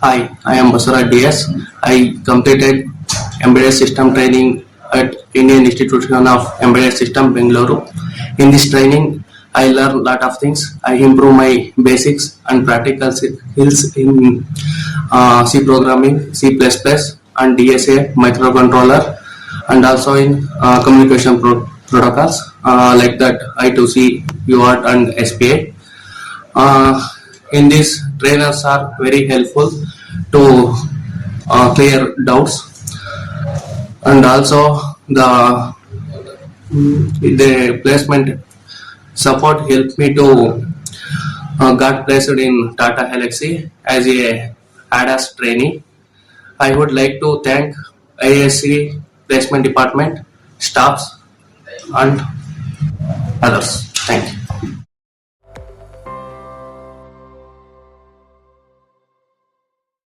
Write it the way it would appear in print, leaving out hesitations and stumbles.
Hi, I am Basavaraju. I completed embedded system training at Indian Institution of Embedded System, Bangalore. In this training, I learned a lot of things. I improve my basics and practical skills in C programming, C++, and DSA microcontroller, and also in communication protocols like that I2C, UART, and SPA. Uh, in this, trainers are very helpful to clear doubts, and also the placement support helped me to got placed in Tata Elxsi as a ADAS trainee. I would like to thank IISc placement department, staffs, and others. Thank you.